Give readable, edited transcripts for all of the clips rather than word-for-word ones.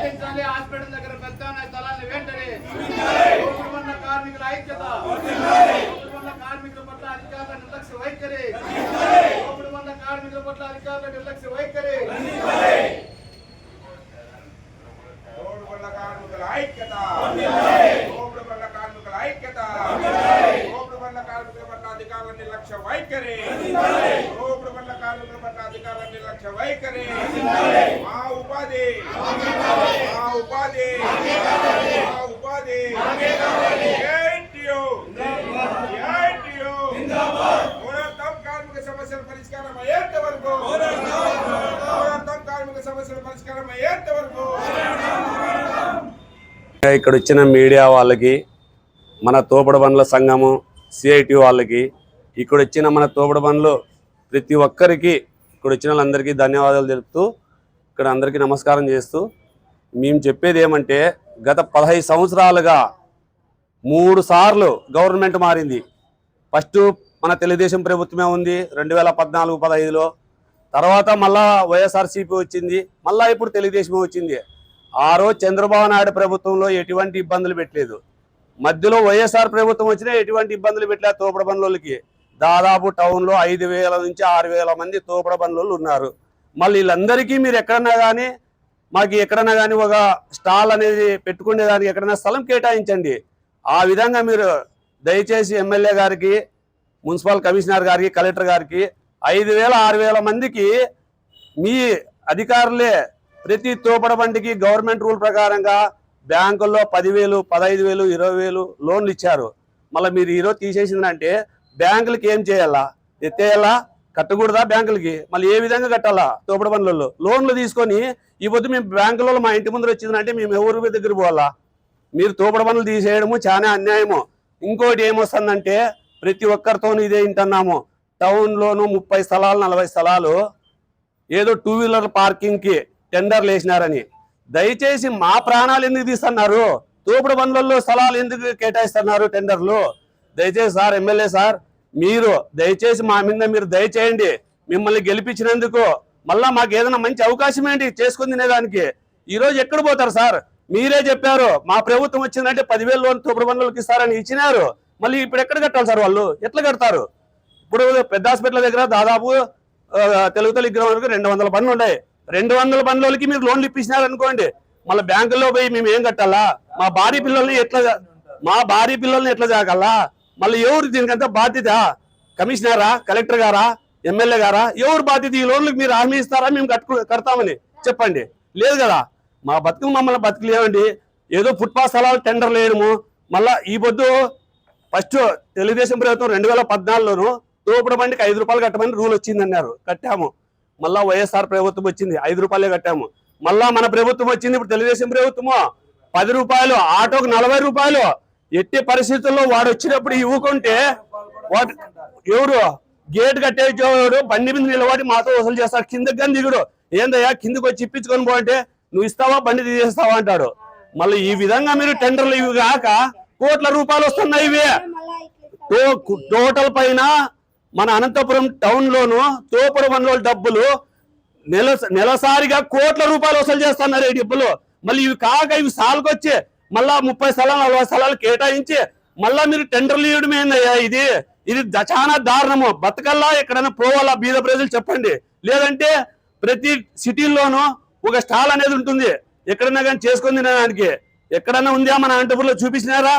వెంటనే హాస్పిటల్ దగ్గర పెద్ద స్థలాన్ని వెంటనే కార్మికుల ఐక్యత కార్మికుల పట్ల అధికారుల నిర్లక్ష్య వైఖరి కార్మికుల పట్ల అధికారుల నిర్లక్ష్య వైఖరి కార్మికుల ఐక్యత కార్మికుల ఐక్యత కార్మికుల పట్ల అధికారుల నిర్లక్ష్య వైఖరి కార్మికుల పట్ల అధికారుల నిర్లక్ష్య వైఖరి మా ఉపాధి కార్మిక సమస్యల పరిష్కారం అయ్యేంత వరకు ఇక్కడ వచ్చిన మీడియా వాళ్ళకి, మన తోపుడు బండ్ల సంఘము, సిఐటి వాళ్ళకి, ఇక్కడ వచ్చిన మన తోపుడు బండ్లు ప్రతి ఒక్కరికి, ఇక్కడ వచ్చిన వాళ్ళందరికీ ధన్యవాదాలు తెలుపుతూ, ఇక్కడ అందరికీ నమస్కారం చేస్తూ, మేము చెప్పేది ఏమంటే గత 15 సంవత్సరాలుగా 3 సార్లు గవర్నమెంట్ మారింది. ఫస్ట్ మన తెలుగుదేశం ప్రభుత్వమే ఉంది 2014-15లో, తర్వాత మళ్ళా వైఎస్ఆర్సీపీ వచ్చింది, మళ్ళీ ఇప్పుడు తెలుగుదేశమే వచ్చింది. ఆ రోజు చంద్రబాబు నాయుడు ప్రభుత్వంలో ఎటువంటి ఇబ్బందులు పెట్టలేదు, మధ్యలో వైఎస్ఆర్ ప్రభుత్వం వచ్చినా ఎటువంటి ఇబ్బందులు పెట్టలేదు. తోపుడు బండ్లకి దాదాపు టౌన్లో 5,000 నుంచి 6,000 మంది తోపుడు బండ్లు ఉన్నారు. మళ్ళీ వీళ్ళందరికీ మీరు ఎక్కడన్నా కానీ, మాకు ఎక్కడన్నా కానీ ఒక స్టాల్ అనేది పెట్టుకునేదానికి ఎక్కడైనా స్థలం కేటాయించండి. ఆ విధంగా మీరు దయచేసి ఎమ్మెల్యే గారికి, మున్సిపల్ కమిషనర్ గారికి, కలెక్టర్ గారికి 5,000-6,000 మందికి మీ అధికారులే ప్రతి తోపుడు బండికి గవర్నమెంట్ రూల్ ప్రకారంగా బ్యాంకుల్లో 10,000, 15,000, 20,000 లోన్లు ఇచ్చారు. మళ్ళీ మీరు ఈరోజు తీసేసిందంటే బ్యాంకులకి ఏం చేయాలా? ఎత్తేయాలా? కట్టకూడదా బ్యాంకులకి? మళ్ళీ ఏ విధంగా కట్టాలా? తోపుడు బండ్లలో లోన్లు తీసుకొని ఈ పొద్దు మేము బ్యాంకులలో మా ఇంటి ముందర వచ్చిందంటే మేము ఎవరి దగ్గర పోవాలా? మీరు తోపుడు బండ్లు తీసేయడము చాలా అన్యాయము. ఇంకోటి ఏమొస్తుందంటే ప్రతి ఒక్కరితోనూ ఇదే వింటున్నాము, టౌన్లోనూ 30 స్థలాలు 40 స్థలాలు ఏదో 2 వీలర్ పార్కింగ్కి టెండర్లు వేసినారని. దయచేసి మా ప్రాణాలు ఎందుకు తీస్తున్నారు? తోపుడు బండ్లలో స్థలాలు ఎందుకు కేటాయిస్తున్నారు టెండర్లు? దయచేసి సార్, ఎమ్మెల్యే సార్, మీరు దయచేసి మా మీద మీరు దయచేయండి. మిమ్మల్ని గెలిపించినందుకు మళ్ళా మాకు ఏదైనా మంచి అవకాశం ఏంటి చేసుకుని తినేదానికి. ఈరోజు ఎక్కడ పోతారు సార్? మీరే చెప్పారు మా ప్రభుత్వం వచ్చిందంటే 10,000 లోన్ తోపుడు బండ్లకి ఇస్తారని ఇచ్చినారు. మళ్ళీ ఇప్పుడు ఎక్కడ కట్టాలి సార్? వాళ్ళు ఎట్లా కడతారు? ఇప్పుడు పెద్ద హాస్పిటల్ దగ్గర దాదాపు తెలుగు విగ్రహం వరకు 200 బండ్లు ఉన్నాయి. 200 బండ్లకి మీరు లోన్లు ఇప్పించినారు అనుకోండి, మళ్ళీ బ్యాంకుల్లో పోయి మేము ఏం కట్టాలా? మా భార్య పిల్లల్ని ఎట్లా జాగాలా? మళ్ళీ ఎవరు దీనికంతా బాధ్యత? కమిషనరా, కలెక్టర్ గారా, ఎమ్మెల్యే గారా? ఎవరు బాధ్యత? ఈ లోన్లకు మీరు హామీ ఇస్తారా మేము కడతామని చెప్పండి? లేదు కదా. మా బతుకులు మమ్మల్ని బతుకులేవండి. ఏదో ఫుట్పాత్ స్థలాలు టెండర్లు వేయడము. మళ్ళీ ఈ పొద్దు ఫస్ట్ తెలుగుదేశం ప్రభుత్వం 2014లోను తోపుడు బండికి 5 రూపాయలు కట్టమని రూల్ వచ్చిందన్నారు, కట్టాము. మళ్ళా వైఎస్ఆర్ ప్రభుత్వం వచ్చింది, 5 రూపాయలే కట్టాము. మళ్ళా మన ప్రభుత్వం వచ్చింది, ఇప్పుడు తెలుగుదేశం ప్రభుత్వము 10 రూపాయలు, ఆటోకు 40 రూపాయలు. ఎట్టి పరిస్థితుల్లో వాడు వచ్చినప్పుడు ఇవ్వకుంటే వాడు ఎవరు గేట్ కట్టేవాడు బండి మీద నిలబడి మాతో వసూలు చేస్తాడు. కిందకి కానీ దిగుడు. ఏందయ్యా కిందకి వచ్చి ఇప్పించుకొని పోంటే నువ్వు ఇస్తావా బండి తీసేస్తావా అంటాడు. మళ్ళీ ఈ విధంగా మీరు టెండర్లు ఇవి కాక కోట్ల రూపాయలు వస్తున్నాయి. ఇవి టోటల్ పైన మన అనంతపురం టౌన్ లోను తోపుడు బండ్ల డబ్బులు నెలసారిగా కోట్ల రూపాయలు వసూలు చేస్తున్నారు ఈ డబ్బులు. మళ్ళీ ఇవి కాక ఇవి సాల్కొచ్చి మళ్ళా 30 స్థలాలు 40 స్థలాలు కేటాయించి మళ్ళా మీరు టెండర్లు ఇవ్వడం ఏందయ్యా? ఇది చాలా దారుణము. బతకల్లా ఎక్కడైనా పోవాలా బీద ప్రజలు చెప్పండి. లేదంటే ప్రతి సిటీల్లోనూ ఒక స్టాల్ అనేది ఉంటుంది, ఎక్కడైనా కానీ చేసుకొని తినడానికి. ఎక్కడన్నా ఉందా మన అనంతపురంలో? చూపించినారా?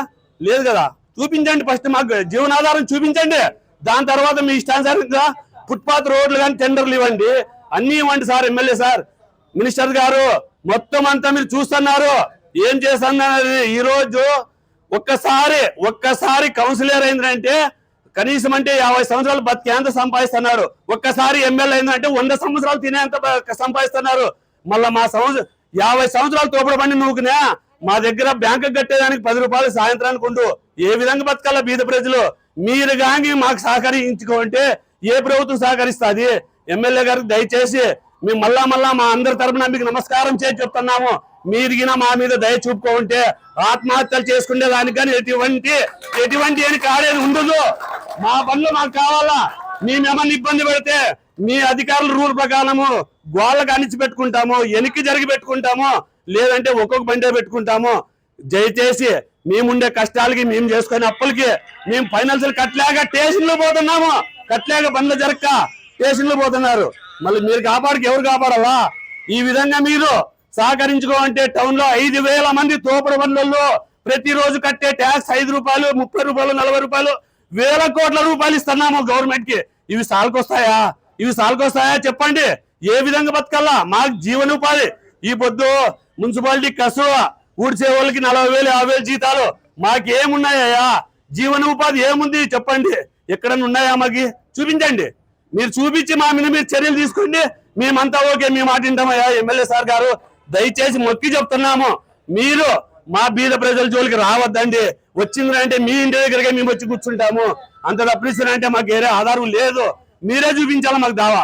లేదు కదా. చూపించండి, ఫస్ట్ మాకు జీవనాధారం చూపించండి. దాని తర్వాత మీ ఇష్టానుసారంగా ఫుట్పాత్ రోడ్లు కానీ టెండర్లు ఇవ్వండి, అన్ని ఇవ్వండి సార్. ఎమ్మెల్యే సార్, మినిస్టర్ గారు మొత్తం అంతా మీరు చూస్తున్నారు ఏం చేస్తున్నారు. ఈ రోజు ఒక్కసారి కౌన్సిలర్ అయిందంటే కనీసం అంటే 50 సంవత్సరాలు బతికేంత సంపాదిస్తున్నారు. ఒక్కసారి ఎమ్మెల్యే అయిందంటే 100 సంవత్సరాలు తినేంత సంపాదిస్తున్నారు. మళ్ళా మా 50 సంవత్సరాలు తోపుడు బండి నూకునే మా దగ్గర బ్యాంకు కట్టేదానికి 10 రూపాయలు సాయంత్రానికి ఉండు. ఏ విధంగా బతకాల బీద ప్రజలు? మీరు కానీ మాకు సహకరించుకుంటే ఏ ప్రభుత్వం సహకరిస్తుంది? ఎమ్మెల్యే గారికి దయచేసి మేము మళ్ళా మా అందరి తరపున మీకు నమస్కారం చేసి చెప్తున్నాము. మీరు గిన మా మీద దయ చూపుకుంటే ఆత్మహత్యలు చేసుకునే దానికి కానీ ఎటువంటి అని కాలేదు ఉండదు. మా పనులు మాకు కావాలా. మేమేమన్నా ఇబ్బంది పెడితే మీ అధికారుల రూల్ ప్రకారము గోళ్ళకు అణిచిపెట్టుకుంటాము, వెనక్కి జరిగి పెట్టుకుంటాము, లేదంటే ఒక్కొక్క బండే పెట్టుకుంటాము. దయచేసి మేముండే కష్టాలకి, మేము చేసుకునే అప్పులకి మేము ఫైనాన్షియల్ కట్టలేక స్టేషన్లో పోతున్నాము. కట్టలేక బండ్లు జరక్క స్టేషన్లో పోతున్నారు. మళ్ళీ మీరు ఎవరు కాపాడాలా? ఈ విధంగా మీరు సహకరించుకోమంటే టౌన్ లో 5,000 మంది తోపుడు బండ్లలో ప్రతిరోజు కట్టే ట్యాక్స్ 5 రూపాయలు, 30 రూపాయలు, 40 రూపాయలు, వేల కోట్ల రూపాయలు ఇస్తున్నాము గవర్నమెంట్ కి. ఇవి సాల్కొస్తాయా చెప్పండి? ఏ విధంగా బతకాలా? మాకు జీవనోపాధి ఈ పొద్దు మున్సిపాలిటీ కసువ ఊడ్చే వాళ్ళకి 40,000, 50,000 జీతాలు. మాకేమున్నాయా? జీవనోపాధి ఏముంది చెప్పండి? ఎక్కడన్నా ఉన్నాయా? మాకి చూపించండి. మీరు చూపించి మా మీద మీరు చర్యలు తీసుకోండి. మేమంతా ఓకే, మేము మాట వింటామయ్యా. ఎమ్మెల్యే సార్ గారు దయచేసి మొక్కి చెప్తున్నాము, మీరు మా బీద ప్రజల జోలికి రావద్దండి. వచ్చిందంటే మీ ఇంటి దగ్గరగా మేము వచ్చి కూర్చుంటాము. అంత తప్పిస్తానంటే మాకు వేరే ఆధారం లేదు. మీరే చూపించాలి మాకు దావా.